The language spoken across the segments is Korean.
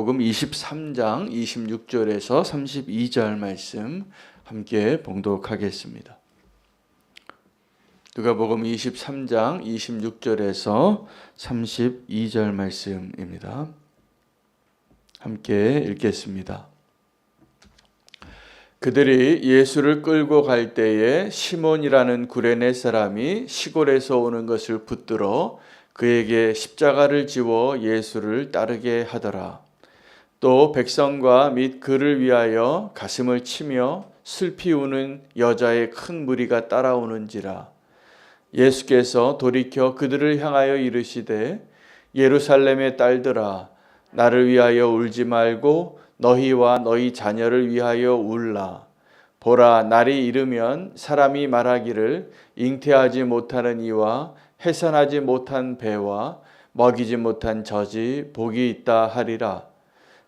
복음 23장 26절에서 32절 말씀 함께 봉독하겠습니다. 누가복음 23장 26절에서 32절 말씀입니다. 함께 읽겠습니다. 그들이 예수를 끌고 갈 때에 시몬이라는 구레네 사람이 시골에서 오는 것을 붙들어 그에게 십자가를 지워 예수를 따르게 하더라. 또 백성과 및 그를 위하여 가슴을 치며 슬피 우는 여자의 큰 무리가 따라오는지라. 예수께서 돌이켜 그들을 향하여 이르시되 예루살렘의 딸들아 나를 위하여 울지 말고 너희와 너희 자녀를 위하여 울라. 보라, 날이 이르면 사람이 말하기를 잉태하지 못하는 이와 해산하지 못한 배와 먹이지 못한 젖이 복이 있다 하리라.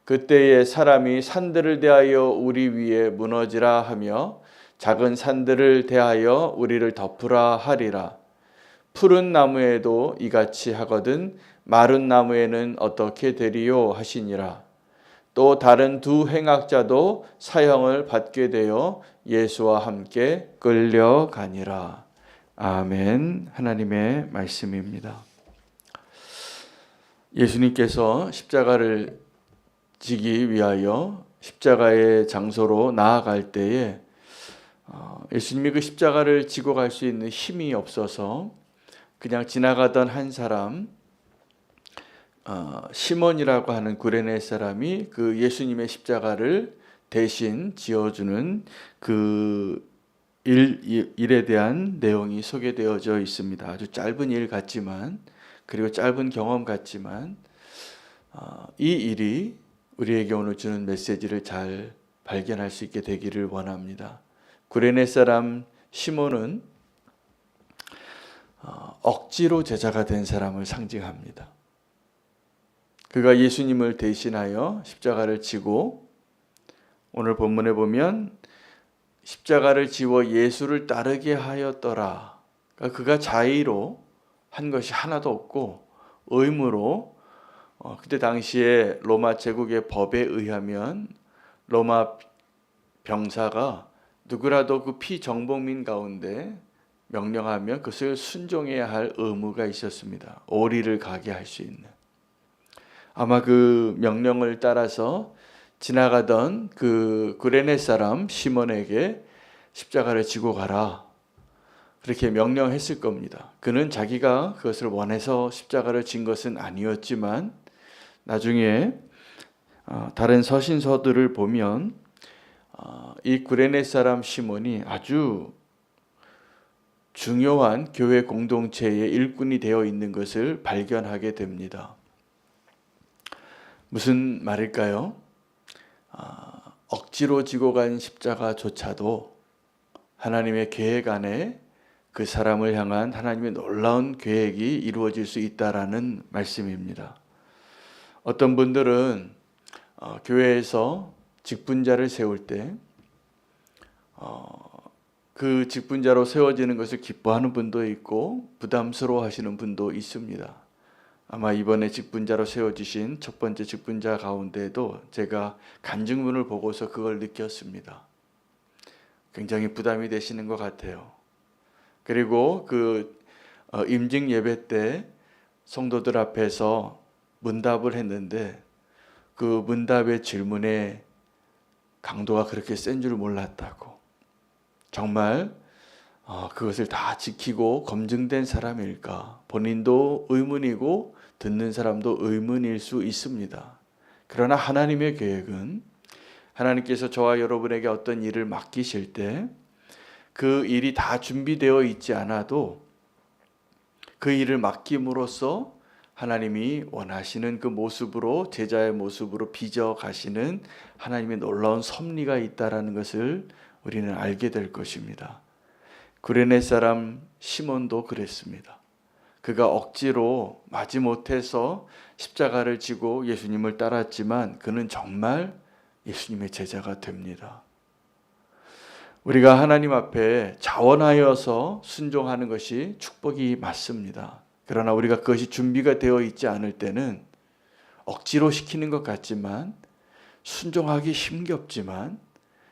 그때에 사람이 산들을 대하여 우리 위에 무너지라 하며 작은 산들을 대하여 우리를 덮으라 하리라. 푸른 나무에도 이같이 하거든 마른 나무에는 어떻게 되리요 하시니라. 또 다른 두 행악자도 사형을 받게 되어 예수와 함께 끌려가니라. 아멘. 하나님의 말씀입니다. 예수님께서 십자가를 지기 위하여 십자가의 장소로 나아갈 때에 예수님이 그 십자가를 지고 갈 수 있는 힘이 없어서 그냥 지나가던 한 사람 시몬이라고 하는 구레네 사람이 그 예수님의 십자가를 대신 지어주는 그 일에 대한 내용이 소개되어져 있습니다. 아주 짧은 일 같지만, 그리고 짧은 경험 같지만 이 일이 우리에게 오늘 주는 메시지를 잘 발견할 수 있게 되기를 원합니다. 구레네 사람 시몬은 억지로 제자가 된 사람을 상징합니다. 그가 예수님을 대신하여 십자가를 지고, 오늘 본문에 보면 십자가를 지워 예수를 따르게 하였더라. 그러니까 그가 자의로 한 것이 하나도 없고 의무로, 그때 당시에 로마 제국의 법에 의하면 로마 병사가 누구라도 그 피정복민 가운데 명령하면 그것을 순종해야 할 의무가 있었습니다. 오리를 가게 할 수 있는. 아마 그 명령을 따라서 지나가던 그 구레네 사람 시몬에게 십자가를 지고 가라, 그렇게 명령했을 겁니다. 그는 자기가 그것을 원해서 십자가를 진 것은 아니었지만 나중에 다른 서신서들을 보면 이 구레네 사람 시몬이 아주 중요한 교회 공동체의 일꾼이 되어 있는 것을 발견하게 됩니다. 무슨 말일까요? 억지로 지고 간 십자가조차도 하나님의 계획 안에 그 사람을 향한 하나님의 놀라운 계획이 이루어질 수 있다라는 말씀입니다. 어떤 분들은 교회에서 직분자를 세울 때 그 직분자로 세워지는 것을 기뻐하는 분도 있고 부담스러워 하시는 분도 있습니다. 아마 이번에 직분자로 세워주신 첫 번째 직분자 가운데도 제가 간증문을 보고서 그걸 느꼈습니다. 굉장히 부담이 되시는 것 같아요. 그리고 그 임직 예배 때 성도들 앞에서 문답을 했는데 그 문답의 질문의 강도가 그렇게 센 줄 몰랐다고. 정말 그것을 다 지키고 검증된 사람일까? 본인도 의문이고 듣는 사람도 의문일 수 있습니다. 그러나 하나님의 계획은, 하나님께서 저와 여러분에게 어떤 일을 맡기실 때 그 일이 다 준비되어 있지 않아도 그 일을 맡김으로써 하나님이 원하시는 그 모습으로, 제자의 모습으로 빚어 가시는 하나님의 놀라운 섭리가 있다라는 것을 우리는 알게 될 것입니다. 구레네 사람 시몬도 그랬습니다. 그가 억지로 마지못해서 십자가를 지고 예수님을 따랐지만 그는 정말 예수님의 제자가 됩니다. 우리가 하나님 앞에 자원하여서 순종하는 것이 축복이 맞습니다. 그러나 우리가 그것이 준비가 되어 있지 않을 때는 억지로 시키는 것 같지만 순종하기 힘겹지만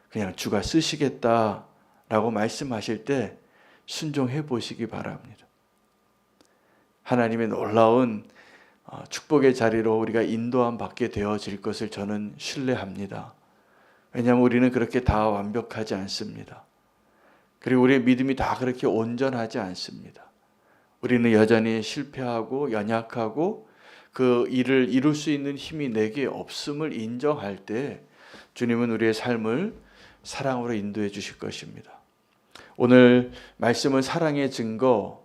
그냥 주가 쓰시겠다라고 말씀하실 때 순종해 보시기 바랍니다. 하나님의 놀라운 축복의 자리로 우리가 인도함 받게 되어질 것을 저는 신뢰합니다. 왜냐하면 우리는 그렇게 다 완벽하지 않습니다. 그리고 우리의 믿음이 다 그렇게 온전하지 않습니다. 우리는 여전히 실패하고 연약하고 그 일을 이룰 수 있는 힘이 내게 없음을 인정할 때 주님은 우리의 삶을 사랑으로 인도해 주실 것입니다. 오늘 말씀은 사랑의 증거라고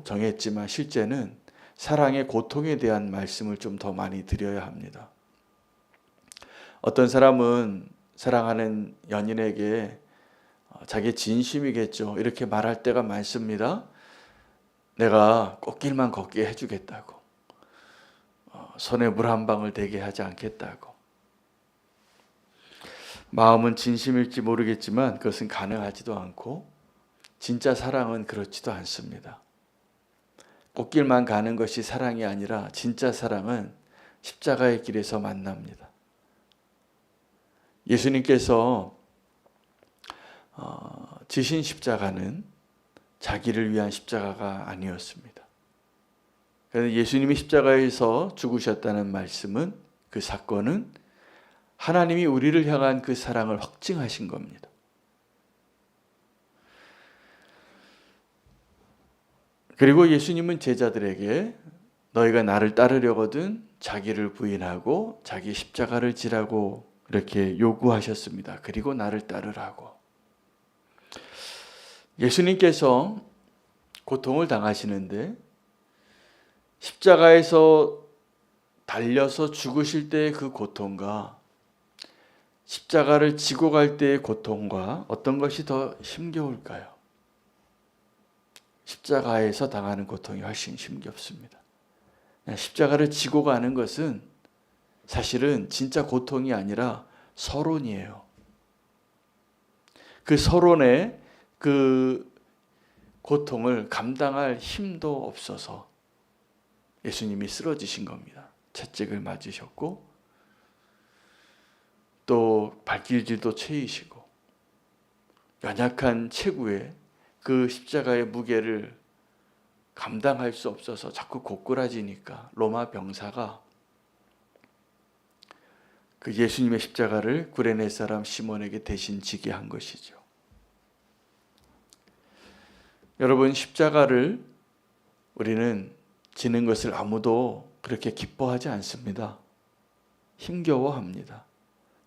정했지만 실제는 사랑의 고통에 대한 말씀을 좀 더 많이 드려야 합니다. 어떤 사람은 사랑하는 연인에게 자기 진심이겠죠. 이렇게 말할 때가 많습니다. 내가 꽃길만 걷게 해주겠다고. 손에 물 한 방울 대게 하지 않겠다고. 마음은 진심일지 모르겠지만 그것은 가능하지도 않고 진짜 사랑은 그렇지도 않습니다. 꽃길만 가는 것이 사랑이 아니라 진짜 사랑은 십자가의 길에서 만납니다. 예수님께서 지신 십자가는 자기를 위한 십자가가 아니었습니다. 그래서 예수님이 십자가에서 죽으셨다는 말씀은 그 사건은 하나님이 우리를 향한 그 사랑을 확증하신 겁니다. 그리고 예수님은 제자들에게 너희가 나를 따르려거든 자기를 부인하고 자기 십자가를 지라고 이렇게 요구하셨습니다. 그리고 나를 따르라고. 예수님께서 고통을 당하시는데 십자가에서 달려서 죽으실 때의 그 고통과 십자가를 지고 갈 때의 고통과 어떤 것이 더 힘겨울까요? 십자가에서 당하는 고통이 훨씬 힘겹습니다. 십자가를 지고 가는 것은 사실은 진짜 고통이 아니라 서론이에요. 그 서론의 그 고통을 감당할 힘도 없어서 예수님이 쓰러지신 겁니다. 채찍을 맞으셨고 또 발길질도 채이시고 연약한 체구에 그 십자가의 무게를 감당할 수 없어서 자꾸 고꾸라지니까 로마 병사가 그 예수님의 십자가를 구레네 사람 시몬에게 대신 지게 한 것이죠. 여러분, 십자가를 우리는 지는 것을 아무도 그렇게 기뻐하지 않습니다. 힘겨워합니다.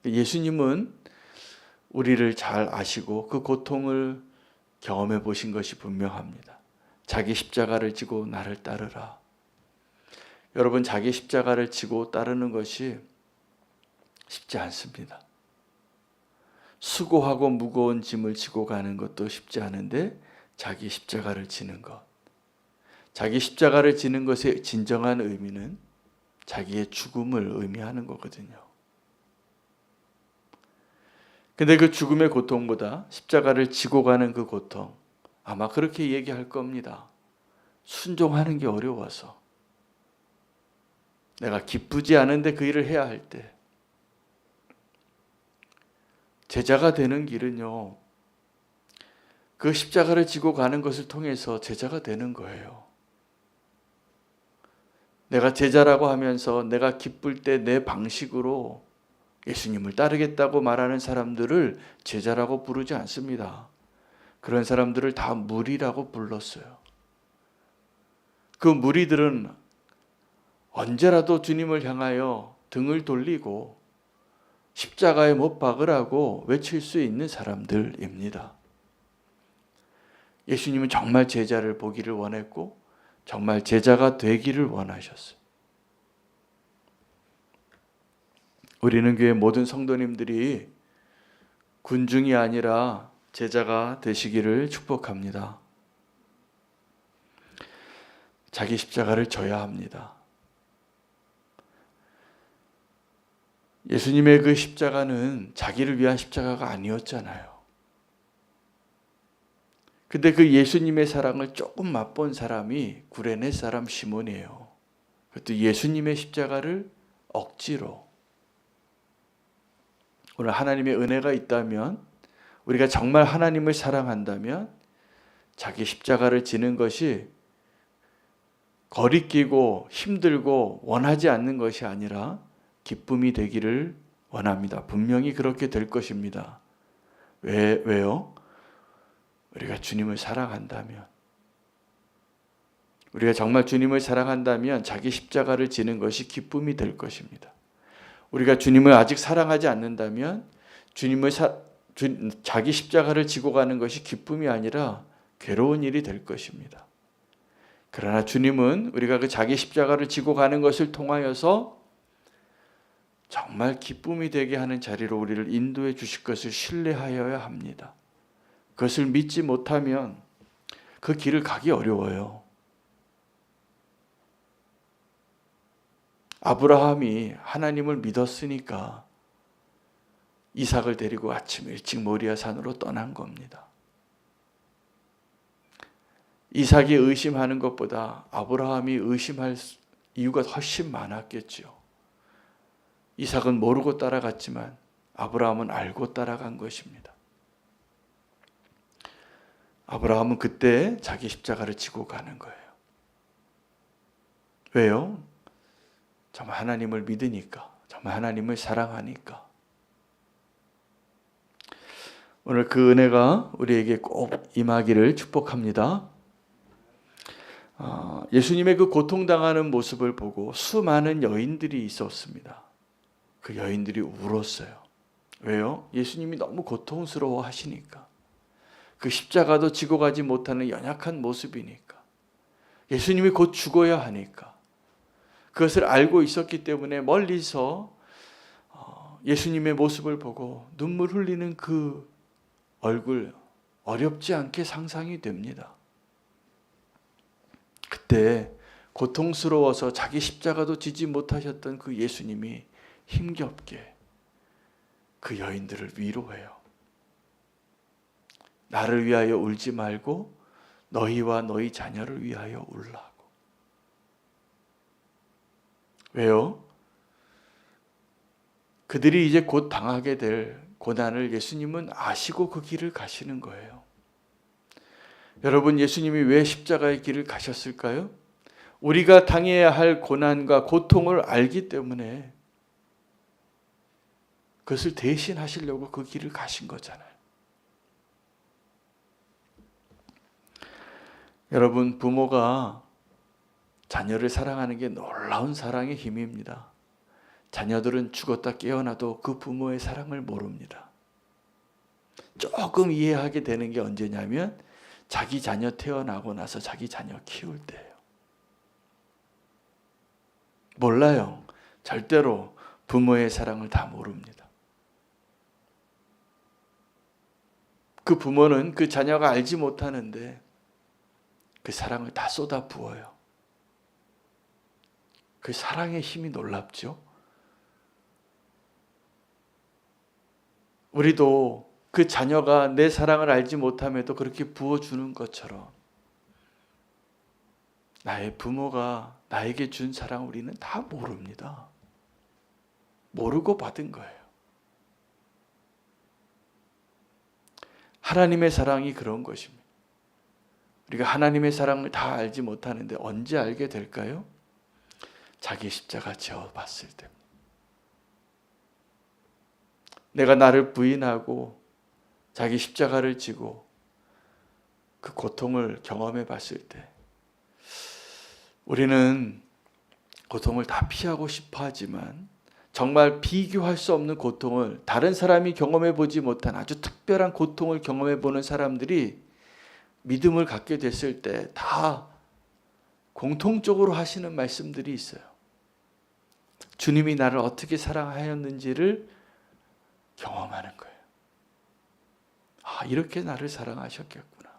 예수님은 우리를 잘 아시고 그 고통을 경험해 보신 것이 분명합니다. 자기 십자가를 지고 나를 따르라. 여러분, 자기 십자가를 지고 따르는 것이 쉽지 않습니다. 수고하고 무거운 짐을 지고 가는 것도 쉽지 않은데 자기 십자가를 지는 것. 자기 십자가를 지는 것의 진정한 의미는 자기의 죽음을 의미하는 거거든요. 근데 그 죽음의 고통보다 십자가를 지고 가는 그 고통, 아마 그렇게 얘기할 겁니다. 순종하는 게 어려워서. 내가 기쁘지 않은데 그 일을 해야 할 때. 제자가 되는 길은요, 그 십자가를 지고 가는 것을 통해서 제자가 되는 거예요. 내가 제자라고 하면서 내가 기쁠 때 내 방식으로 예수님을 따르겠다고 말하는 사람들을 제자라고 부르지 않습니다. 그런 사람들을 다 무리라고 불렀어요. 그 무리들은 언제라도 주님을 향하여 등을 돌리고 십자가에 못 박으라고 외칠 수 있는 사람들입니다. 예수님은 정말 제자를 보기를 원했고 정말 제자가 되기를 원하셨어요. 우리는 교회 모든 성도님들이 군중이 아니라 제자가 되시기를 축복합니다. 자기 십자가를 져야 합니다. 예수님의 그 십자가는 자기를 위한 십자가가 아니었잖아요. 근데 그 예수님의 사랑을 조금 맛본 사람이 구레네 사람 시몬이에요. 그것도 예수님의 십자가를 억지로. 오늘 하나님의 은혜가 있다면, 우리가 정말 하나님을 사랑한다면 자기 십자가를 지는 것이 거리끼고 힘들고 원하지 않는 것이 아니라 기쁨이 되기를 원합니다. 분명히 그렇게 될 것입니다. 왜요? 우리가 주님을 사랑한다면, 우리가 정말 주님을 사랑한다면 자기 십자가를 지는 것이 기쁨이 될 것입니다. 우리가 주님을 아직 사랑하지 않는다면 자기 십자가를 지고 가는 것이 기쁨이 아니라 괴로운 일이 될 것입니다. 그러나 주님은 우리가 그 자기 십자가를 지고 가는 것을 통하여서 정말 기쁨이 되게 하는 자리로 우리를 인도해 주실 것을 신뢰하여야 합니다. 그것을 믿지 못하면 그 길을 가기 어려워요. 아브라함이 하나님을 믿었으니까 이삭을 데리고 아침 일찍 모리아 산으로 떠난 겁니다. 이삭이 의심하는 것보다 아브라함이 의심할 이유가 훨씬 많았겠죠. 이삭은 모르고 따라갔지만 아브라함은 알고 따라간 것입니다. 아브라함은 그때 자기 십자가를 지고 가는 거예요. 왜요? 정말 하나님을 믿으니까, 정말 하나님을 사랑하니까. 오늘 그 은혜가 우리에게 꼭 임하기를 축복합니다. 예수님의 그 고통당하는 모습을 보고 수많은 여인들이 있었습니다. 그 여인들이 울었어요. 왜요? 예수님이 너무 고통스러워 하시니까. 그 십자가도 지고 가지 못하는 연약한 모습이니까. 예수님이 곧 죽어야 하니까. 그것을 알고 있었기 때문에 멀리서 예수님의 모습을 보고 눈물 흘리는 그 얼굴 어렵지 않게 상상이 됩니다. 그때 고통스러워서 자기 십자가도 지지 못하셨던 그 예수님이 힘겹게 그 여인들을 위로해요. 나를 위하여 울지 말고 너희와 너희 자녀를 위하여 울라고. 왜요? 그들이 이제 곧 당하게 될 고난을 예수님은 아시고 그 길을 가시는 거예요. 여러분, 예수님이 왜 십자가의 길을 가셨을까요? 우리가 당해야 할 고난과 고통을 알기 때문에 그것을 대신하시려고 그 길을 가신 거잖아요. 여러분, 부모가 자녀를 사랑하는 게 놀라운 사랑의 힘입니다. 자녀들은 죽었다 깨어나도 그 부모의 사랑을 모릅니다. 조금 이해하게 되는 게 언제냐면 자기 자녀 태어나고 나서 자기 자녀 키울 때예요. 몰라요. 절대로 부모의 사랑을 다 모릅니다. 그 부모는 그 자녀가 알지 못하는데 그 사랑을 다 쏟아 부어요. 그 사랑의 힘이 놀랍죠? 우리도 그 자녀가 내 사랑을 알지 못함에도 그렇게 부어주는 것처럼 나의 부모가 나에게 준 사랑 우리는 다 모릅니다. 모르고 받은 거예요. 하나님의 사랑이 그런 것입니다. 우리가 하나님의 사랑을 다 알지 못하는데 언제 알게 될까요? 자기 십자가 지어봤을 때입니다. 내가 나를 부인하고 자기 십자가를 지고 그 고통을 경험해 봤을 때 우리는 고통을 다 피하고 싶어 하지만 정말 비교할 수 없는 고통을 다른 사람이 경험해 보지 못한 아주 특별한 고통을 경험해 보는 사람들이 믿음을 갖게 됐을 때 다 공통적으로 하시는 말씀들이 있어요. 주님이 나를 어떻게 사랑하였는지를 경험하는 거예요. 아, 이렇게 나를 사랑하셨겠구나.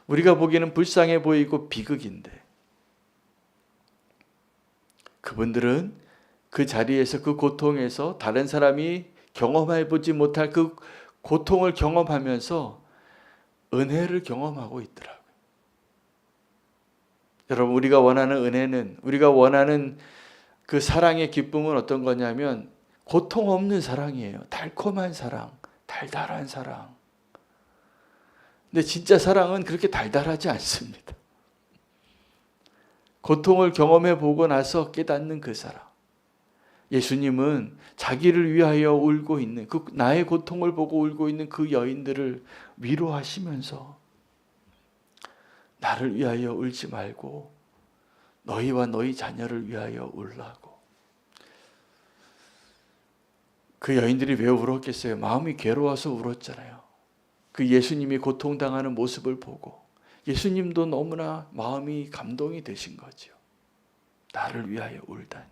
우리가 보기에는 불쌍해 보이고 비극인데 그분들은 그 자리에서 그 고통에서 다른 사람이 경험해 보지 못할 그 고통을 경험하면서 은혜를 경험하고 있더라고요. 여러분, 우리가 원하는 은혜는, 우리가 원하는 그 사랑의 기쁨은 어떤 거냐면 고통 없는 사랑이에요. 달콤한 사랑, 달달한 사랑. 근데 진짜 사랑은 그렇게 달달하지 않습니다. 고통을 경험해 보고 나서 깨닫는 그 사랑. 예수님은 자기를 위하여 울고 있는, 그 나의 고통을 보고 울고 있는 그 여인들을 위로하시면서 나를 위하여 울지 말고 너희와 너희 자녀를 위하여 울라고. 그 여인들이 왜 울었겠어요? 마음이 괴로워서 울었잖아요. 그 예수님이 고통당하는 모습을 보고 예수님도 너무나 마음이 감동이 되신 거죠. 나를 위하여 울다니.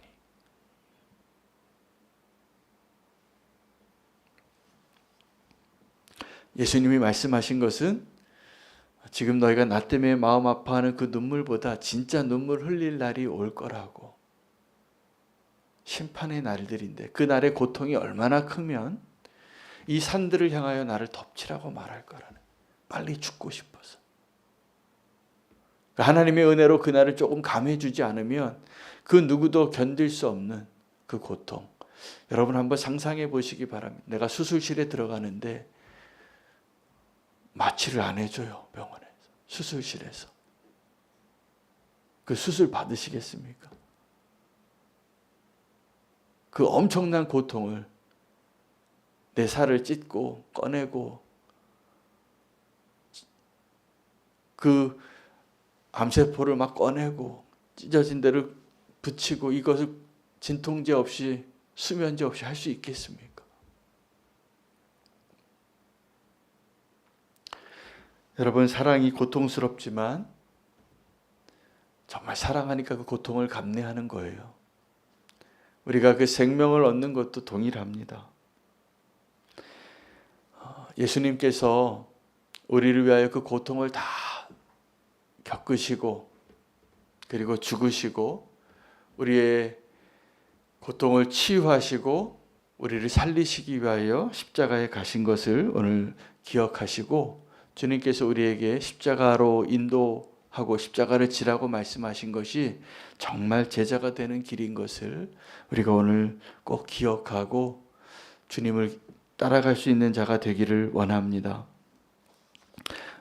예수님이 말씀하신 것은 지금 너희가 나 때문에 마음 아파하는 그 눈물보다 진짜 눈물 흘릴 날이 올 거라고. 심판의 날들인데 그 날의 고통이 얼마나 크면 이 산들을 향하여 나를 덮치라고 말할 거라는. 빨리 죽고 싶어서. 하나님의 은혜로 그 날을 조금 감해주지 않으면 그 누구도 견딜 수 없는 그 고통. 여러분 한번 상상해 보시기 바랍니다. 내가 수술실에 들어가는데 마취를 안 해줘요. 병원에서. 수술실에서. 그 수술 받으시겠습니까? 그 엄청난 고통을 내 살을 찢고 꺼내고 그 암세포를 막 꺼내고 찢어진 데를 붙이고 이것을 진통제 없이 수면제 없이 할 수 있겠습니까? 여러분, 사랑이 고통스럽지만 정말 사랑하니까 그 고통을 감내하는 거예요. 우리가 그 생명을 얻는 것도 동일합니다. 예수님께서 우리를 위하여 그 고통을 다 겪으시고 그리고 죽으시고 우리의 고통을 치유하시고 우리를 살리시기 위하여 십자가에 가신 것을 오늘 기억하시고 주님께서 우리에게 십자가로 인도하고 십자가를 지라고 말씀하신 것이 정말 제자가 되는 길인 것을 우리가 오늘 꼭 기억하고 주님을 따라갈 수 있는 자가 되기를 원합니다.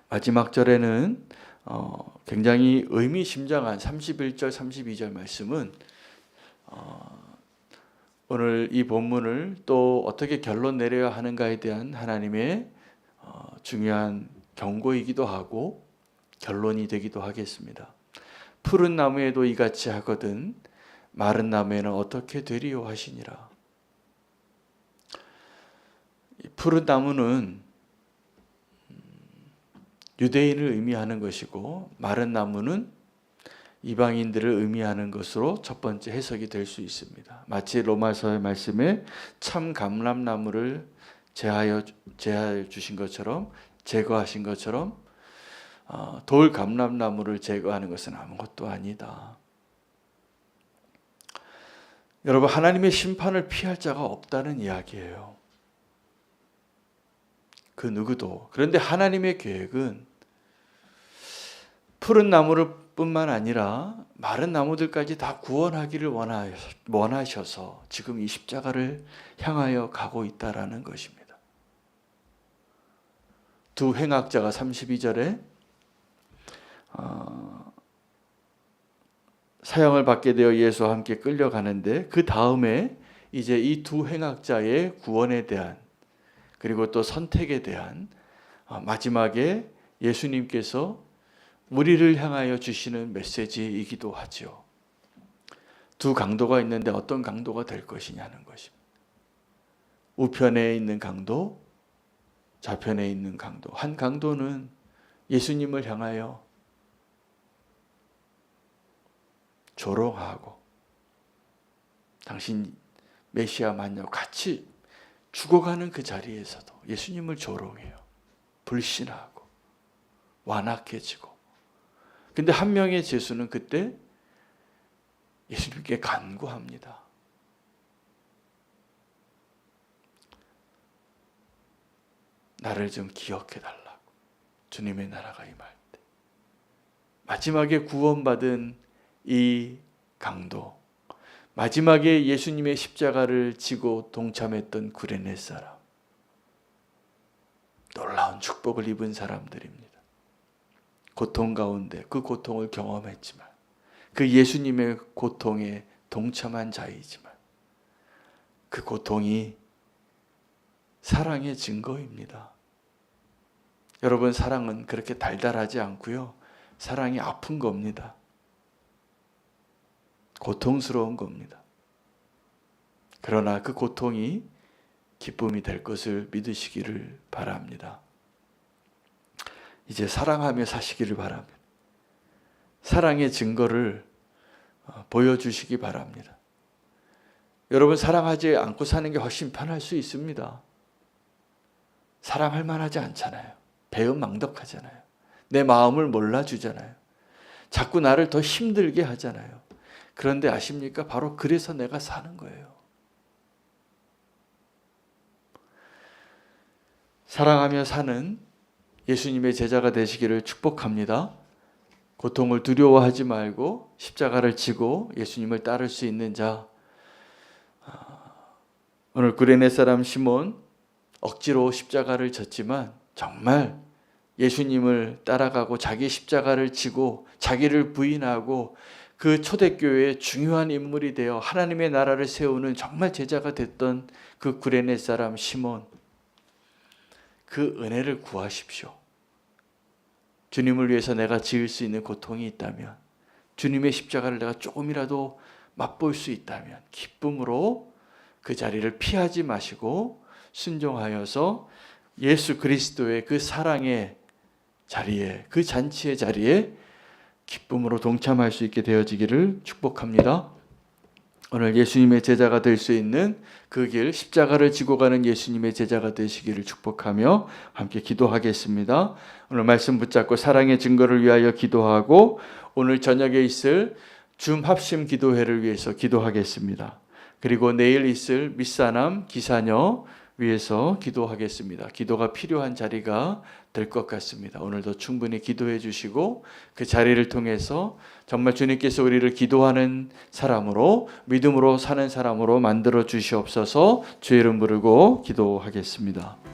마지막 절에는 굉장히 의미심장한 31절 32절 말씀은 오늘 이 본문을 또 어떻게 결론 내려야 하는가에 대한 하나님의 중요한 경고이기도 하고 결론이 되기도 하겠습니다. 푸른 나무에도 이같이 하거든 마른 나무에는 어떻게 되리요 하시니라. 푸른 나무는 유대인을 의미하는 것이고 마른 나무는 이방인들을 의미하는 것으로 첫 번째 해석이 될 수 있습니다. 마치 로마서의 말씀에 참 감람나무를 제하여 주신 것처럼 제거하신 것처럼 돌 감람나무를 제거하는 것은 아무것도 아니다. 여러분, 하나님의 심판을 피할 자가 없다는 이야기예요. 그 누구도. 그런데 하나님의 계획은 푸른 나무를 뿐만 아니라 마른 나무들까지 다 구원하기를 원하셔서 지금 이 십자가를 향하여 가고 있다라는 것입니다. 두 행악자가 32절에 사형을 받게 되어 예수와 함께 끌려가는데 그 다음에 이제 이 두 행악자의 구원에 대한 그리고 또 선택에 대한 마지막에 예수님께서 우리를 향하여 주시는 메시지이기도 하죠. 두 강도가 있는데 어떤 강도가 될 것이냐는 것입니다. 우편에 있는 강도, 좌편에 있는 강도. 한 강도는 예수님을 향하여 조롱하고 당신 메시아 맞냐 같이 죽어가는 그 자리에서도 예수님을 조롱해요. 불신하고 완악해지고. 근데 한 명의 죄수는 그때 예수님께 간구합니다. 나를 좀 기억해 달라고. 주님의 나라가 임할 때 마지막에 구원받은 이 강도, 마지막에 예수님의 십자가를 지고 동참했던 구레네 사람, 놀라운 축복을 입은 사람들입니다. 고통 가운데 그 고통을 경험했지만, 그 예수님의 고통에 동참한 자이지만, 그 고통이 사랑의 증거입니다. 여러분, 사랑은 그렇게 달달하지 않고요. 사랑이 아픈 겁니다. 고통스러운 겁니다. 그러나 그 고통이 기쁨이 될 것을 믿으시기를 바랍니다. 이제 사랑하며 사시기를 바랍니다. 사랑의 증거를 보여주시기 바랍니다. 여러분, 사랑하지 않고 사는 게 훨씬 편할 수 있습니다. 사랑할 만하지 않잖아요. 배은망덕하잖아요. 내 마음을 몰라주잖아요. 자꾸 나를 더 힘들게 하잖아요. 그런데 아십니까? 바로 그래서 내가 사는 거예요. 사랑하며 사는 예수님의 제자가 되시기를 축복합니다. 고통을 두려워하지 말고 십자가를 지고 예수님을 따를 수 있는 자, 오늘 구레네 사람 시몬 억지로 십자가를 졌지만 정말 예수님을 따라가고 자기 십자가를 지고 자기를 부인하고 그 초대교회의 중요한 인물이 되어 하나님의 나라를 세우는 정말 제자가 됐던 그 구레네 사람 시몬, 그 은혜를 구하십시오. 주님을 위해서 내가 지을 수 있는 고통이 있다면, 주님의 십자가를 내가 조금이라도 맛볼 수 있다면 기쁨으로 그 자리를 피하지 마시고 순종하여서 예수 그리스도의 그 사랑의 자리에, 그 잔치의 자리에 기쁨으로 동참할 수 있게 되어지기를 축복합니다. 오늘 예수님의 제자가 될 수 있는 그 길, 십자가를 지고 가는 예수님의 제자가 되시기를 축복하며 함께 기도하겠습니다. 오늘 말씀 붙잡고 사랑의 증거를 위하여 기도하고 오늘 저녁에 있을 줌 합심 기도회를 위해서 기도하겠습니다. 그리고 내일 있을 밑사람 기사녀 위해서 기도하겠습니다. 기도가 필요한 자리가 될 것 같습니다. 오늘도 충분히 기도해 주시고 그 자리를 통해서 정말 주님께서 우리를 기도하는 사람으로, 믿음으로 사는 사람으로 만들어 주시옵소서. 주의 이름 부르고 기도하겠습니다.